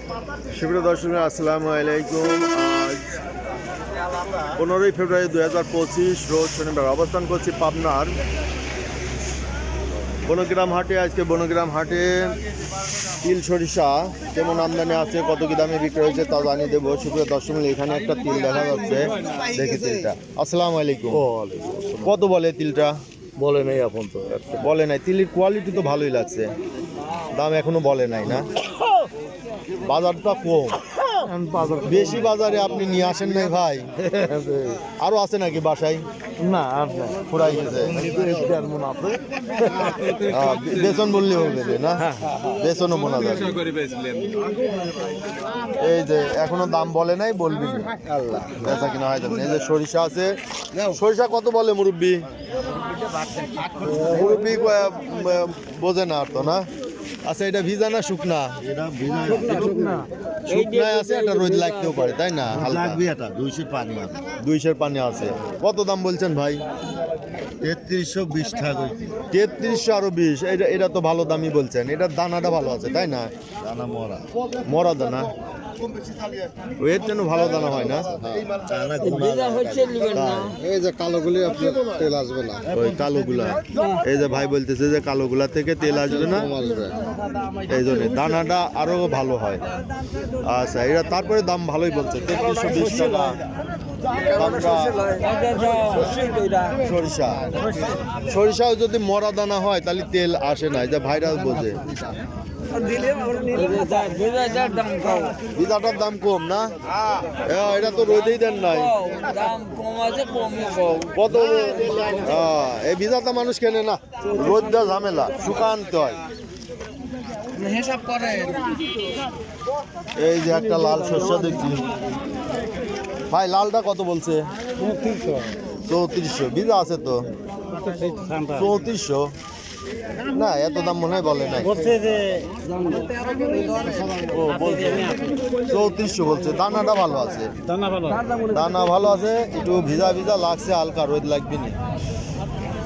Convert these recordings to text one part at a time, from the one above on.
সুপ্রিয় দর্শক, আসসালামু আলাইকুম। আজ 15ই ফেব্রুয়ারি 2025 রোজ শনিবার অবস্থান করছি পাবনার বনগ্রাম হাটে। আজকে বনগ্রাম হাটে তিল সরিষা কেমন আমদানি আছে, কত কি দামে বিক্রি হয়েছে তা জানিয়ে দেবো। সুপ্রিয় দর্শক, এখানে একটা তিল দেখা যাচ্ছে, দেখি তিলটা। আসসালামু আলাইকুম। কত বলে তিলটা? বলে নাই এখন তো, বলে নাই। তিলের কোয়ালিটি তো ভালোই লাগছে, দাম এখনো বলে নাই না? বাজারটা কম, বেশি বাজারে আপনি নিয়ে আসেন নাই ভাই? আরো আছে নাকি বাসায়? না আর না, ফুরাই গেছে। বেতন বললে হবে না, বেতনও বোনা যাবে। এই যে এখনো দাম বলে নাই, বলবি আল্লাহ বেচা কিনা হয় যাবে। এই যে সরিষা আছে, সরিষা কত বলে মুরব্বি? মুরব্বি বোঝে না আর তো না। আচ্ছা, এটা ভিজা না শুকনা? শুকনায় আছে, এটা রোদ লাগতেও পারে, তাই না? লাগবে, এটা 200 পানি আছে। 200 পানি আছে। কত দাম বলছেন ভাই? 3320 টাকা। 3300 আরো 20। এটা তো ভালো দামই বলছেন। এটার দানাটা ভালো আছে, তাই না? দানা মরা মরা দানা, এর জন্য ভালো দানা হয় না। এই যে কালোগুলি আপনার তেল আসবে না, ওই কালোগুলা, এই যে ভাই বলতেছে যে কালোগুলা থেকে তেল আসবে না, এই জন্য দানাটা আরো ভালো হয়। আচ্ছা, এটা তারপরে দাম ভালোই বলছে, 3320 টাকা সরিষা। সরিষাও যদি মরা দানা হয় তাহলে তেল আসে না, এই যে ভাইরাস বোঝে। বিজাটার দাম কম না? এটা তো রোদেই দেন নাই, কত? এই বিজাটা মানুষ কেনে না, রোদ দেওয়া ঝামেলা, শুকানতে হয়। এই যে একটা লাল শস্য দেখছি ভাই, লালটা কত বলছে? 3400। বিজা আছে তো 3400 না? এত দাম মনে হয় বলে নাই। 3400 বলছে। দানাটা ভালো আছে, দানা ভালো আছে, একটু ভিজা ভিজা লাগছে, হালকা রোদ লাগবে না।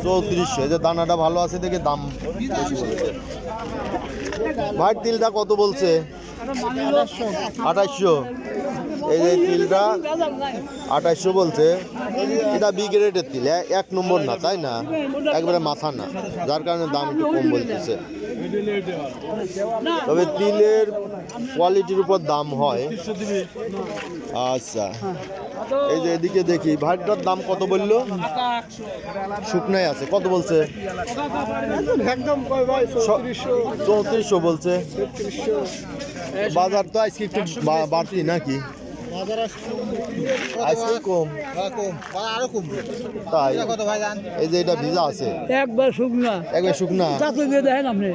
3400, এই যে দানাটা ভালো আছে দেখে দাম বেশি বলছে। ভাই তিলটা কত বলছে? 2800। এই যে তিলটা 2800 বলছে। এটা বি গ্রেডের তিল, 1 নম্বর না, তাই না? একবারে মাথা না, যার কারণে দাম একটু কম বলতেছে। তবে তিলের কোয়ালিটির উপর দাম হয়। আচ্ছা, এই যে এদিকে দেখি ভাইটার দাম কত বললো? শুকনাই আছে, কত বলছে? 3400 বলছে। বাজার তো আজকে একটু বাড়তি নাকি? আজকে কম, তাই? এই যে এটা ভিজা আছে, একবার শুকনা, একবার শুকনা। দেখেন আপনি,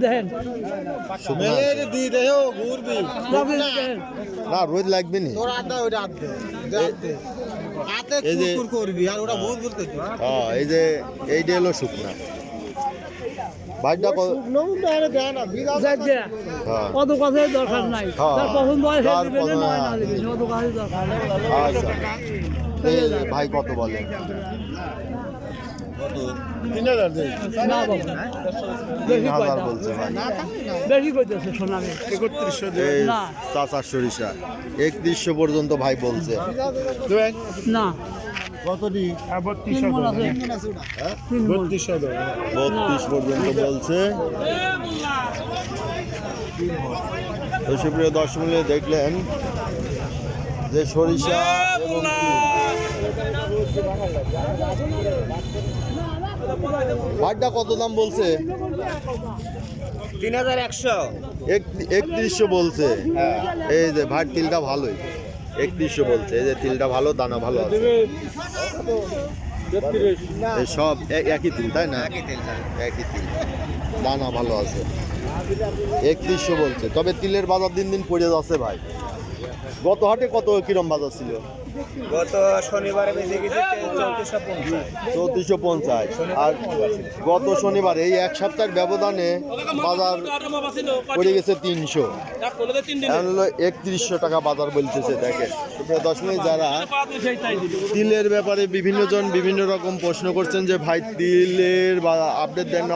দেখেন না, রোদ লাগবে না। এই যে এইটা হলো শুকনা। ভাইটা কত কথাই দরকার নাই, ভাই কত বলে? 3000 বলছে ভাই। চাচার সরিষা 3100 পর্যন্ত ভাই বলছে না। কতটি? 32 পর্যন্ত বলছে। তো সুপ্রিয় দর্শক, দেখলেন যে সরিষা এবং ভাইটা কত দাম বলছে? 3100। 3100 বলছে। এই যে ভাই তিলটা ভালোই, 3100 বলছে। এই যে তিলটা ভালো, দানা ভালো আছে। সব একই তিল, তাই না? একই তিল, দানা ভালো আছে। 3100 বলছে। তবে তিলের বাজার দিন দিন পড়ে যাচ্ছে ভাই। গত হাটে কত কিরম বাজার ছিল? গত শনিবারে বেঁচে গেছে 3450 আর গত শনিবার এই এক সপ্তাহের ব্যবধানে বাজার পড়ে গেছে 300, এখন হলো 3100 টাকা বাজার বলতেছে। দেখেন সুপ্রিয় দর্শক, যারা তিলের ব্যাপারে বিভিন্ন জন বিভিন্ন রকম প্রশ্ন করছেন যে ভাই তিলের বা আপডেট দেন না,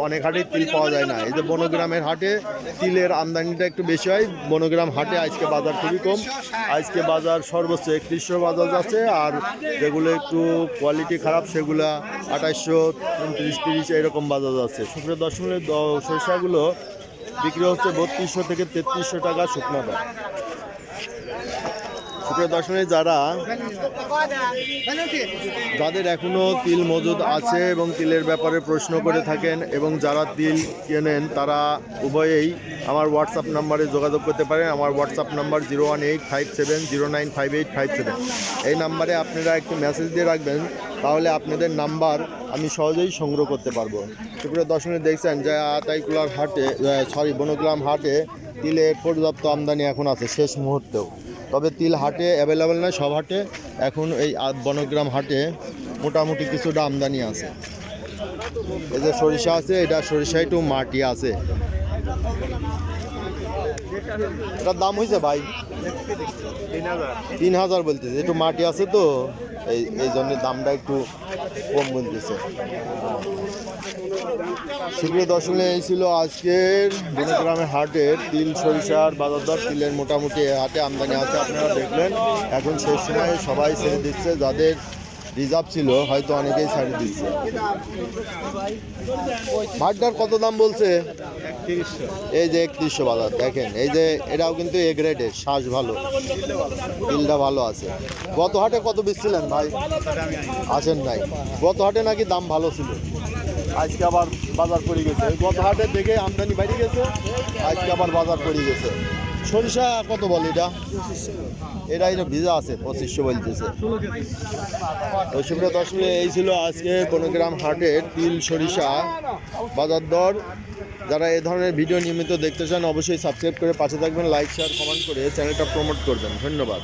অনেক হাটে তিল পাওয়া যায় না। এই যে বনগ্রামের হাটে তিলের আমদানিটা একটু বেশি হয়। বনগ্রাম হাটে আজকে বাজার খুবই কম, আজকে বাজার সর্বোচ্চ 3100 বাজার যাচ্ছে, আর যেগুলো একটু কোয়ালিটি খারাপ সেগুলো 2800, 29, 30 এরকম বাজার যাচ্ছে। সুপ্রিয় দর্শক, সরিষাগুলো বিক্রি হচ্ছে 3200 থেকে 3300 টাকা শুকনো দাম। সুপ্রিয় দর্শক, যাদের এখনো তিল মজুদ আছে এবং তিলের ব্যাপারে প্রশ্ন করে থাকেন এবং যারা তিল কেনেন তারা উভয়েই আমার হোয়াটসঅ্যাপ নাম্বারে যোগাযোগ করতে পারেন। আমার হোয়াটসঅ্যাপ নাম্বার 01857095857। এই নাম্বারে আপনারা একটু মেসেজ দিয়ে রাখবেন, তাহলে আপনাদের নাম্বার আমি সহজেই সংগ্রহ করতে পারবো। সুপ্রিয় দর্শক, দেখছেন যে আতাইকুলার হাটে বনগ্রাম হাটে তিলের পর্যাপ্ত আমদানি এখন আছে শেষ মুহূর্তেও। তবে তিল হাটে অ্যাভেলেবেল নয়, সব হাটে এখন এই বনগ্রাম হাটে মোটামুটি কিছুটা আমদানি আছে। এই যে সরিষা আছে, এটা সরিষা একটু মাটি আছে। এটার দাম হয়েছে ভাই 3000 বলতেছে, একটু মাটি আছে তো এই জন্য দামটা একটু কম বলতেছে। সুপ্রিয় দর্শক, এই ছিল আজকের বনগ্রামের হাটের তিল সরিষার বাজার দর। তিলের মোটামুটি হাটে আমদানি আছে, আপনারা দেখলেন। এখন শেষ সময়ে সবাই ছেড়ে দিচ্ছে, যাদের রিজার্ভ ছিল হয়তো অনেকেই ছেড়ে দিচ্ছে। ভাটটার কত দাম বলছে? এই যে 3100 বাজার। দেখেন এই যে এটাও কিন্তু এ গ্রেডের, শ্বাস ভালো, তিলটা ভালো আছে। গত হাটে কত বেচছিলেন ভাই? আসেন নাই। গত হাটে নাকি দাম ভালো ছিল, আজকে আবার বাজার পড়ে গেছে। গত হাটে দেখে আমদানি বেড়ে গেছে, আজকে আবার বাজার পড়ে গেছে। সরিষা কত বলে এটা? এটা ভিজা আছে 2500 বলতেছে। তো সুপ্রিয় দর্শক, এই ছিল আজকে বনগ্রাম হাটের তিল সরিষা বাজার দর। যারা এই ধরনের ভিডিও নিয়মিত দেখতে চান অবশ্যই সাবস্ক্রাইব করে পাশে থাকবেন, লাইক শেয়ার কমেন্ট করে চ্যানেলটা প্রমোট করবেন। ধন্যবাদ।